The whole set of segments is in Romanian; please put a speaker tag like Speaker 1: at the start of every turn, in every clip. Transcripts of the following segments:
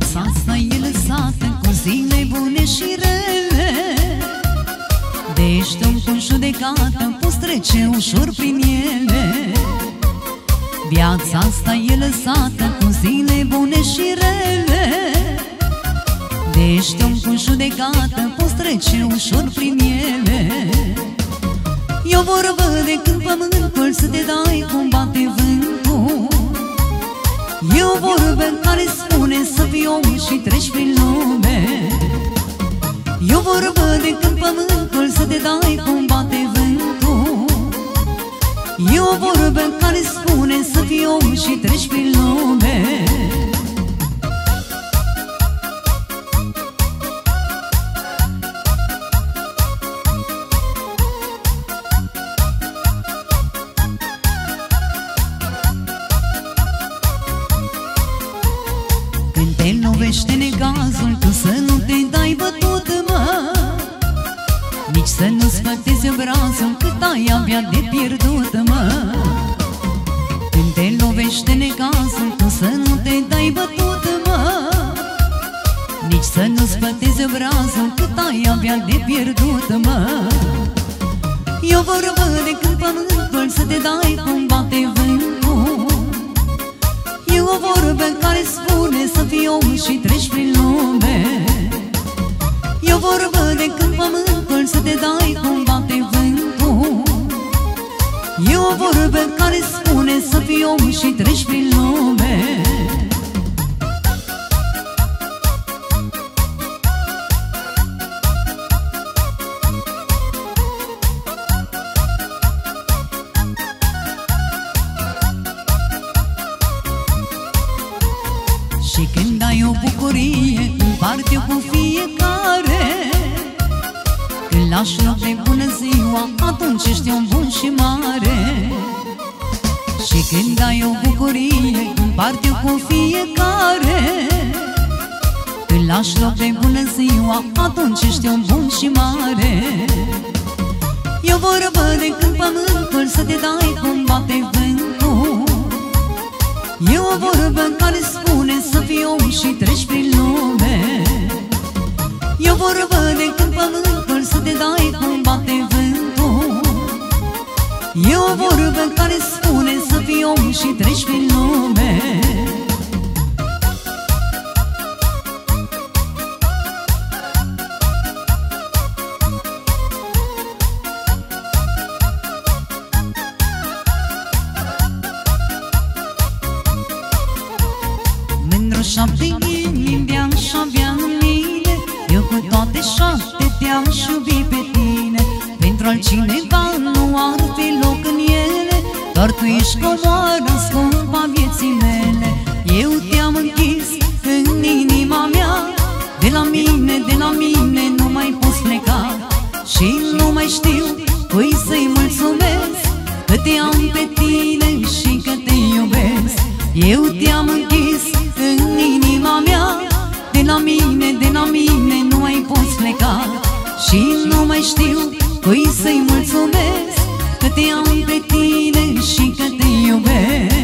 Speaker 1: Viața asta e lăsată cu zile bune și rele, de ești om cu judecată, poți trece ușor prin ele. Viața asta e lăsată cu zile bune și rele, de ești om cu judecată, poți trece ușor prin ele. E o vorbă de când pământul să te dai cum bate vântul, e o vorbă care spune să fii om și treci prin lume. E o vorbă de când pământul să te dai cum bate vântul, e o vorbă care spune să fii om și treci prin lume. Când te lovește negazul, tu să nu te dai bătut, mă, nici să nu spătezi obrazul cât ai avea de pierdut, mă. Când te lovește negazul, tu să nu te dai bătut, mă, nici să nu spătezi obrazul cât ai avea de pierdut, mă. E o vorbă de când pământul să te dai cum bate vântul, e o vorbă care spune să fii om și treci prin lume. E o vorbă de când pământul să te dai cum bate vântul, e o vorbă care spune să fii om și treci prin lume. Și când ai o bucurie, împarte-o cu fiecare. Când lași loc de bună ziua, atunci ești un bun și mare. Și când ai o bucurie, împarte-o cu fiecare. Când lași loc de bună ziua, atunci ești un bun și mare. E o vorbă de când pământul să te dai cum bate vântul, e o vorbă care spune să fii om și treci prin lume. E o vorbă de când pământul să te dai cum bate vântul, e o vorbă care spune să fii om și treci prin lume. Șapte inimi de-aș avea în mine, eu cu toate șapte te-aș iubi pe tine. Pentru altcineva nu ar fi loc în ele, doar tu ești comoara scumpa vieții mele. Eu te-am închis în inima mea, de la mine nu mai poți pleca. Și nu mai știu cui să-i mulțumesc, că te am pe tine și că te iubesc. Eu te-am închis în inima mea, de la mine nu mai poți pleca. Și nu mai știu cui să-i mulțumesc, că te am pe tine și că te iubesc.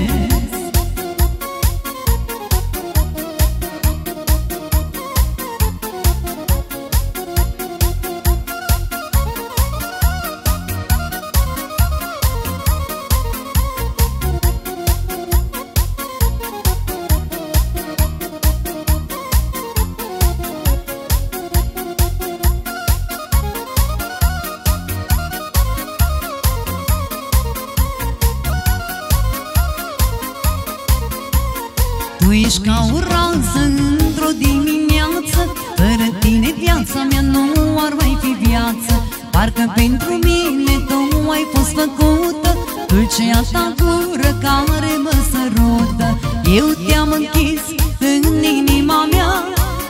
Speaker 1: Tu ești ca o rază într-o dimineață, fără tine viața mea nu ar mai fi viață. Parcă pentru mine tu ai fost făcută, dulcea ta gură care mă sărută. Eu te-am închis în inima mea,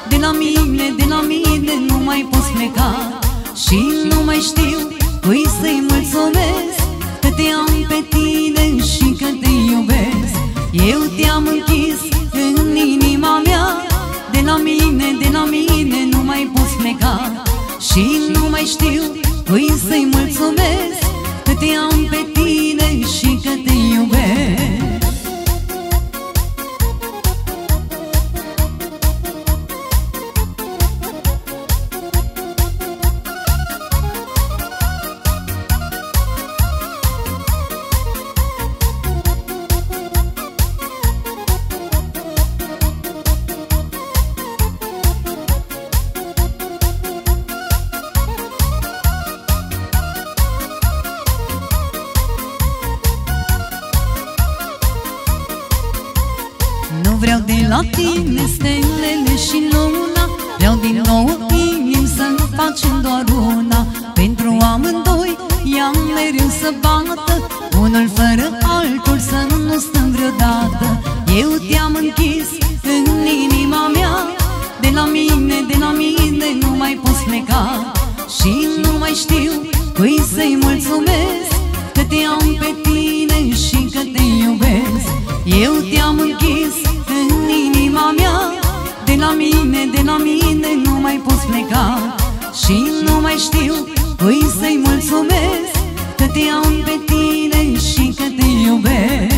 Speaker 1: de la mine nu mai poți pleca. Și nu mai știu cui să-i mulțumesc, că te am pe tine și că te iubesc. Eu te-am închis în inima mea, de la mine nu mai poți pleca. Și nu mai știu cui să-i mulțumesc, că te am pe tine și că te iubesc. la tine stelele și luna, vreau din nou inim să-mi facem doar una. Pentru amândoi ea mereu să bată, unul fără altul să nu stăm vreodată. Eu te-am închis în inima mea, de la mine nu mai poți pleca. Și nu mai știu cui să-i mulțumesc, că te am pe tine și că te iubesc. Eu te-am închis în inima mea, de la mine nu mai poți pleca. Și nu mai știu cui să-i mulțumesc, că te am pe tine și că te iubesc.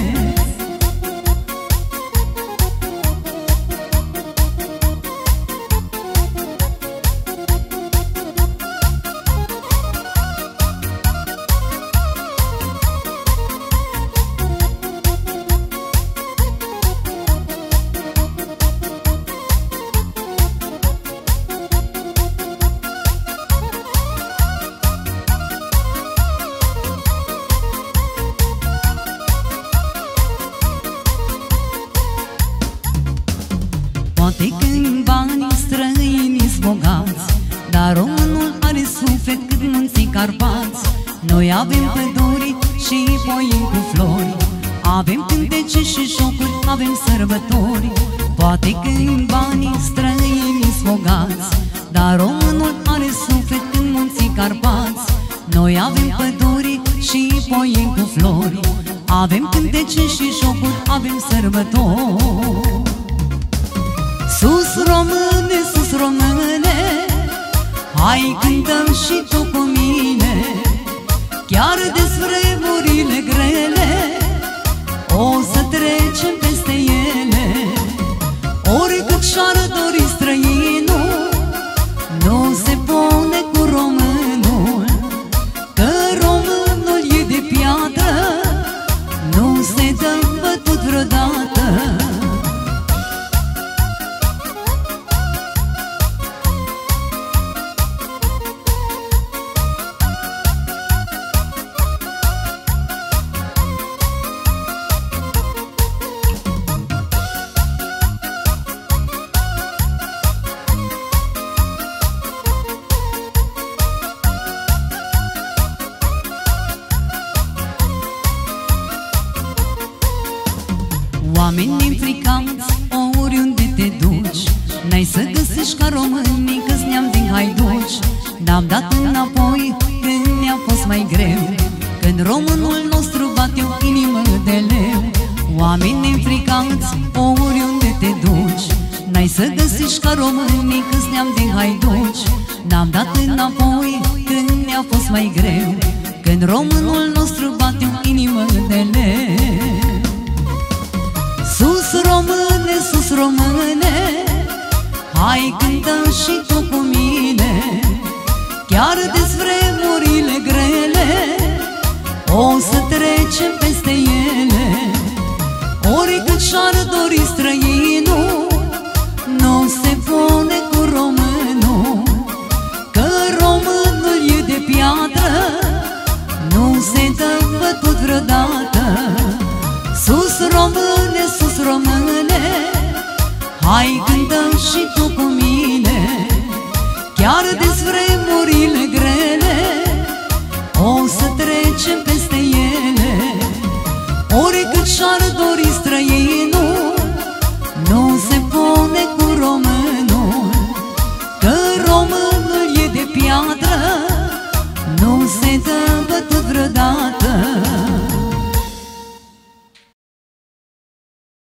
Speaker 1: Poate când banii străini-s bogați, dar românul are suflet cât munții Carpați. Noi avem păduri și poieni cu flori, avem cântece și jocuri, avem sărbători. Poate când banii străini-s bogați, dar românul are suflet cât munții Carpați. Noi avem păduri și poieni cu flori, avem cântece și jocuri, avem sărbători. Sus române, sus române, hai cântăm și tu cu mine, chiar des vremurile grele o să trecem peste ele. Oricât și-ar dori străinul, nu se pune cu românul, că românul e de piatră, nu se dă bătut vreodată. Oameni infricați, oriunde te duci, n-ai să găsești ca românii, că-s neam din haiduci. N-am dat înapoi când ne-a fost mai greu, când românul nostru bate o inimă de leu. Oameni infricați, oriunde te duci, n-ai să găsești ca românii, că-s neam din haiduci. N-am dat înapoi când ne-a fost mai greu, când românul nostru bate o inimă de leu. Sus române, sus române, hai cântăm și tu cu mine, chiar des vremurile grele o să trecem peste ele. Oricât și-ar dori străinul, nu se pune cu românul, că românul e de piatră, nu se dă bătut vreodată. Sus române, hai cântăm